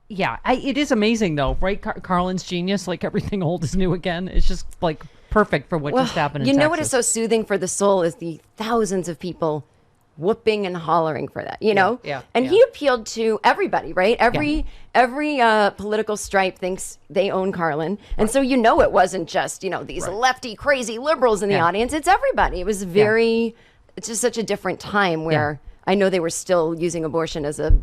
It is amazing though, right? Carlin's genius, like everything old is new again. It's just like perfect for what just happened in You know Texas. what is so soothing for the soul is the thousands of people whooping and hollering for that, you know? And he appealed to everybody, right? Every political stripe thinks they own Carlin. And so it wasn't just, these lefty, crazy liberals in the audience. It's everybody. It was it's just such a different time where I know they were still using abortion as a,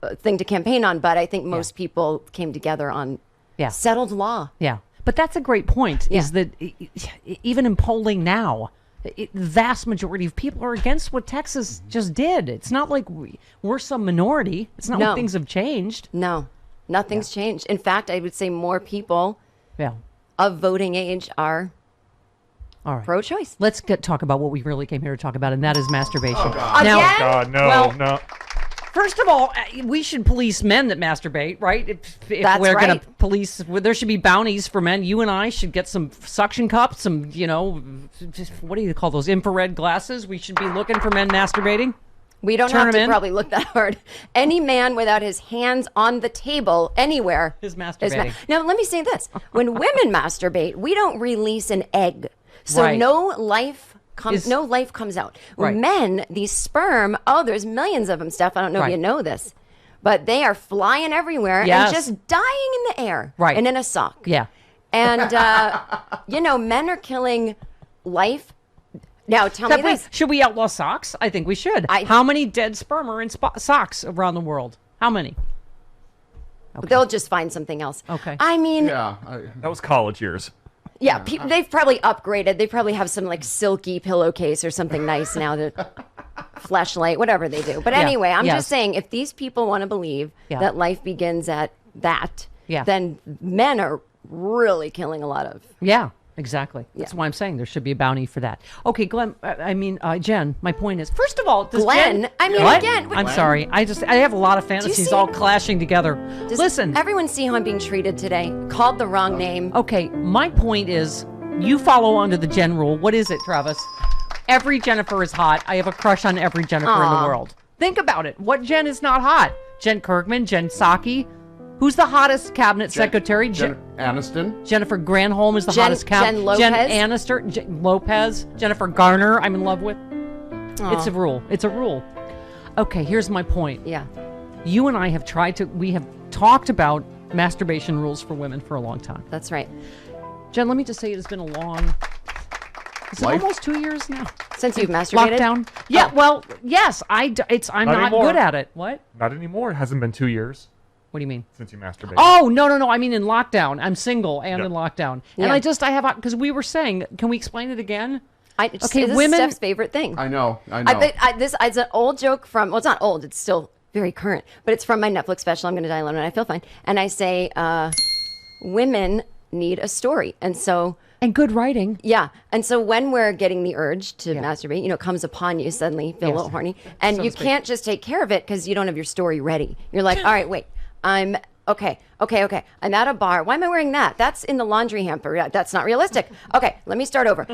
a thing to campaign on, but I think most people came together on settled law. Yeah. But that's a great point, is that even in polling now, the vast majority of people are against what Texas just did. It's not like we're some minority. It's not like things have changed. No, nothing's changed. In fact, I would say more people of voting age are pro-choice. Let's talk about what we really came here to talk about, and that is masturbation. Oh, God. Now, Oh, God, no, no. First of all, we should police men that masturbate, right? If we're going to police, there should be bounties for men. You and I should get some suction cups, some, what do you call those, infrared glasses? We should be looking for men masturbating. We don't have to probably look that hard. Any man without his hands on the table anywhere is masturbating. Now, let me say this. When women masturbate, we don't release an egg. So no life comes out. Right. Men, these sperm, there's millions of them, Steph. I don't know if you know this, but they are flying everywhere and just dying in the air and in a sock. Yeah. And, men are killing life. Now, tell me this. Should we outlaw socks? I think we should. How many dead sperm are in socks around the world? How many? Okay. They'll just find something else. Okay. I mean... that was college years. Yeah, they've probably upgraded. They probably have some like silky pillowcase or something nice now, flashlight, whatever they do. But anyway, I'm just saying, if these people want to believe that life begins at that, then men are really killing a lot of... Yeah, exactly. That's why I'm saying there should be a bounty for that. Okay, Glenn, Jen, my point is, first of all, does Glenn, Jen... again... I'm sorry. I have a lot of fantasies all clashing together. Listen. Everyone see how I'm being treated today? Called the wrong name. Okay, my point is, you follow under the Jen rule. What is it, Travis? Every Jennifer is hot. I have a crush on every Jennifer in the world. Think about it. What Jen is not hot? Jen Kirkman, Jen Psaki. Who's the hottest cabinet secretary? Aniston. Jennifer Granholm is the hottest cabinet. Jen Lopez. Jen Annister. Lopez. Jennifer Garner, I'm in love with. It's a rule. It's a rule. Okay, here's my point. Yeah. You and I have we have talked about masturbation rules for women for a long time. That's right. Jen, let me just say it has been a long... Is it almost 2 years now? Since you've masturbated? Lockdown? Yeah, well, yes. I'm not good at it. What? Not anymore. It hasn't been 2 years. What do you mean? Since you masturbated. Oh, no. I mean in lockdown. I'm single and in lockdown. And I have, because we were saying, can we explain it again? This is Steph's favorite thing. I know. This is an old joke from, well, it's not old, it's still very current, but it's from my Netflix special, I'm going to die alone and I feel fine. And I say, women need a story. And good writing. Yeah. And so when we're getting the urge to masturbate, it comes upon you suddenly, feel a little horny. And you can't just take care of it because you don't have your story ready. You're like, all right, wait. I'm okay. I'm at a bar. Why am I wearing that? That's in the laundry hamper. That's not realistic. Okay, let me start over.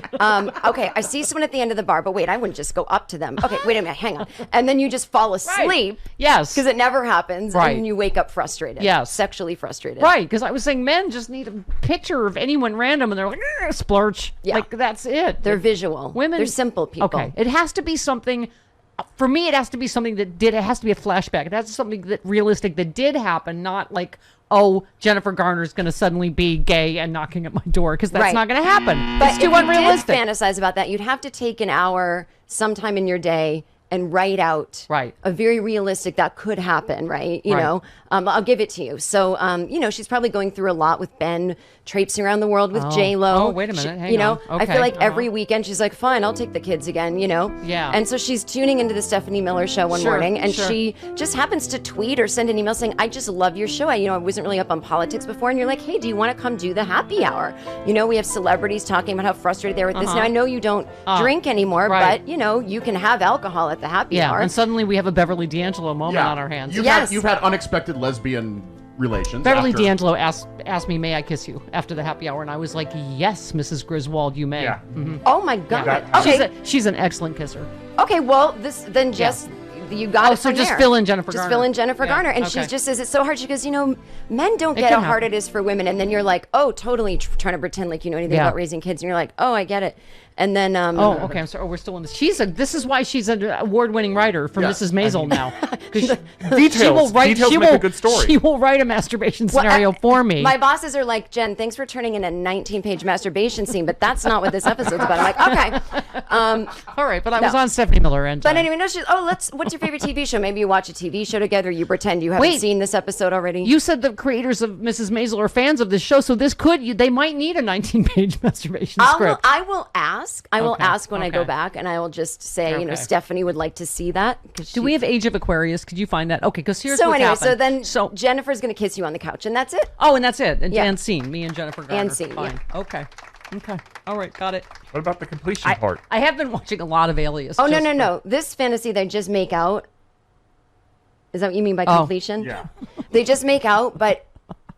Okay, I see someone at the end of the bar, but wait, I wouldn't just go up to them. Okay, wait a minute, hang on. And then you just fall asleep. Right. Yes. Because it never happens. Right. And you wake up frustrated. Yes. Sexually frustrated. Right, because I was saying men just need a picture of anyone random and they're like, splurge. Yeah. Like, that's it. They're visual. Women. They're simple people. Okay, it has to be something... For me, it has to be something it has to be a flashback. It has to be something that realistic that did happen, not like, oh, Jennifer Garner's going to suddenly be gay and knocking at my door, because that's not going to happen. But it's too unrealistic. If you did fantasize about that, you'd have to take an hour sometime in your day and write out a very realistic that could happen, right? You know, I'll give it to you. So, she's probably going through a lot with Ben, traipsing around the world with J-Lo. Oh, wait a minute. Hang on. I feel like every weekend she's like, fine, I'll take the kids again, Yeah. And so she's tuning into the Stephanie Miller show one morning, and she just happens to tweet or send an email saying, I just love your show. I wasn't really up on politics before. And you're like, hey, do you want to come do the happy hour? We have celebrities talking about how frustrated they are with this. Now, I know you don't drink anymore, but, you can have alcohol at the happy hour. And suddenly we have a Beverly D'Angelo moment on our hands. You've had unexpected lesbian relations. Beverly D'Angelo asked me, may I kiss you after the happy hour? And I was like, yes, Mrs. Griswold, you may. Yeah. Oh, my God. She's an excellent kisser. Okay, well, you got it so from just there. fill in Jennifer Just Garner. fill in Jennifer Yeah, Garner. And okay. she just says it's so hard. She goes, men don't get can how hard happen. it is for women. And then you're like, oh, totally trying to pretend like you know anything Yeah. about raising kids. And you're like, oh, I get it. And then Oh, okay. I'm sorry. Oh, we're still in this. This is why she's an award-winning writer for Yeah, Mrs. Maisel now. 'Cause she Details. will write. Details She make will. a good story. She will write a masturbation scenario for me. My bosses are like, Jen, thanks for turning in a 19-page masturbation scene, but that's not what this episode's about. I'm like, okay. All right, but I No. was on Stephanie Miller and. But anyway, no, she's, what's your favorite TV show? Maybe you watch a TV show together. You pretend you haven't Wait. seen this episode already. You said the creators of Mrs. Maisel are fans of this show, so this they might need a 19-page masturbation script. I will ask. I will Okay, ask when I go okay. back, and I will just say, Okay. Stephanie would like to see that. Do we have Age of Aquarius? Could you find that? Okay, because here's So what's anyway, so happened. then Jennifer's going to kiss you on the couch, and that's it. Oh, and that's it. And, Yeah. and scene. Me and Jennifer Garner. And scene, Fine. Okay. All right, got it. What about the completion part? I have been watching a lot of Alias. Oh, just no. This fantasy they just make out. Is that what you mean by Oh. completion? Yeah. They just make out, but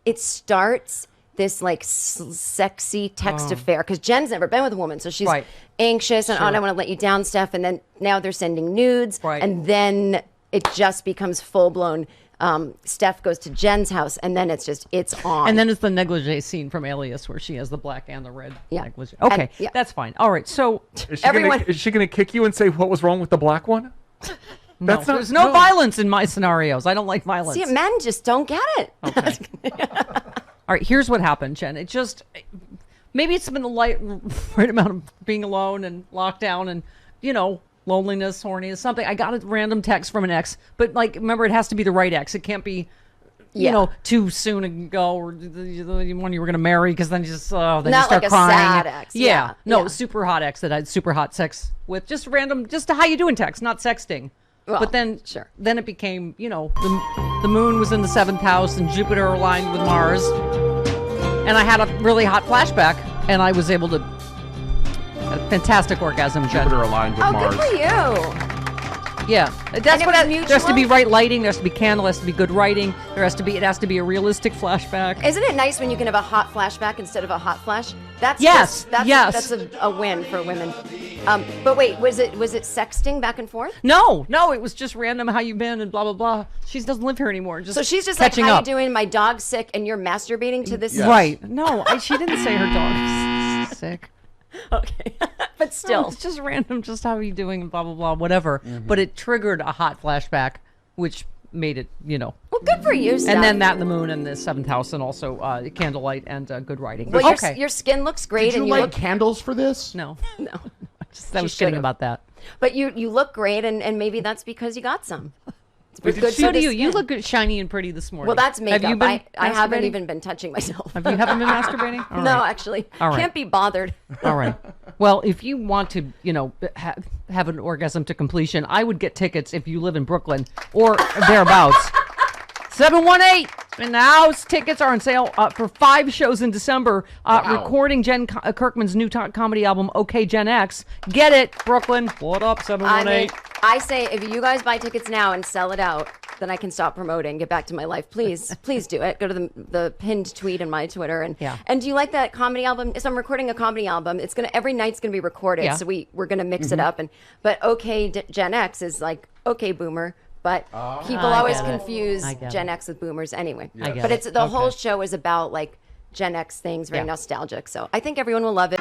it starts this like sexy text affair because Jen's never been with a woman, so she's Right. anxious and I don't want to let you down, Steph. And then now they're sending nudes, Right. and then it just becomes full blown. Steph goes to Jen's house, and then it's on. And then it's the negligee scene from Alias where she has the black and the red Yeah. negligee. Okay, And- yeah. that's fine. All right, so Everyone- Is she gonna kick you and say what was wrong with the black one? no, there's no violence in my scenarios. I don't like violence. See, men just don't get it. All right, here's what happened, Jen. It just maybe it's been the right amount of being alone and locked down and loneliness, horniness, something. I got a random text from an ex, but remember, it has to be the right ex. It can't be too soon ago or the one you were going to marry because then you just then you Not start like a crying. sad ex. Yeah. No, Yeah. super hot ex that I had super hot sex with. Just random, just how you doing text, not sexting. Well, but then, sure. Then it became, the moon was in the 7th house and Jupiter aligned with Mars. And I had a really hot flashback, and I was able to. A fantastic orgasm, Jen. Jupiter aligned with Oh, Mars. good for you. Yeah, that's it what. was There has to be mutual? right lighting. There has to be candle. There has to be good writing. It has to be a realistic flashback. Isn't it nice when you can have a hot flashback instead of a hot flash? That's Yes, that's a win for women. But wait, was it sexting back and forth? No, it was just random. How you been and blah blah blah. She doesn't live here anymore. Just So she's just like, catching how up. you doing? My dog's sick, and you're masturbating to this. Yes. Right? No, she didn't say her dog was sick. Okay, but No, still. it's just random. Just how are you doing and blah blah blah. Whatever. But it triggered a hot flashback, which made it. Well, good for you, Steph. And then that and the moon and the 7th house and also candlelight and good writing. Well, okay. your skin looks great, Did you and you light look. candles for this? No. No. I was kidding should've. about that. But you look great, and maybe that's because you got some. It's did good she- So for do the you. You skin. look good, shiny and pretty this morning. Well, that's makeup. Have you been I haven't masturbating? even been touching myself. You haven't been masturbating? All No, right. actually, All right. can't be bothered. All right. Well, if you want to, have an orgasm to completion, I would get tickets if you live in Brooklyn or thereabouts. 718 in the house. Tickets are on sale for 5 shows in December. Wow. Recording Jen Kirkman's new comedy album, OK Gen X. Get it, Brooklyn. What up, I 718? mean, I say if you guys buy tickets now and sell it out, then I can stop promoting, get back to my life. Please do it. Go to the pinned tweet in my Twitter. And Yeah. And do you like that comedy album? So I'm recording a comedy album. It's every night's gonna be recorded. Yeah. So we're gonna mix it up. But OK Gen X is like OK Boomer. But people I always get it. confuse I get Gen it. X with Boomers anyway. I get But it. it's the whole Okay. show is about like Gen X things, very Yeah. nostalgic. So I think everyone will love it.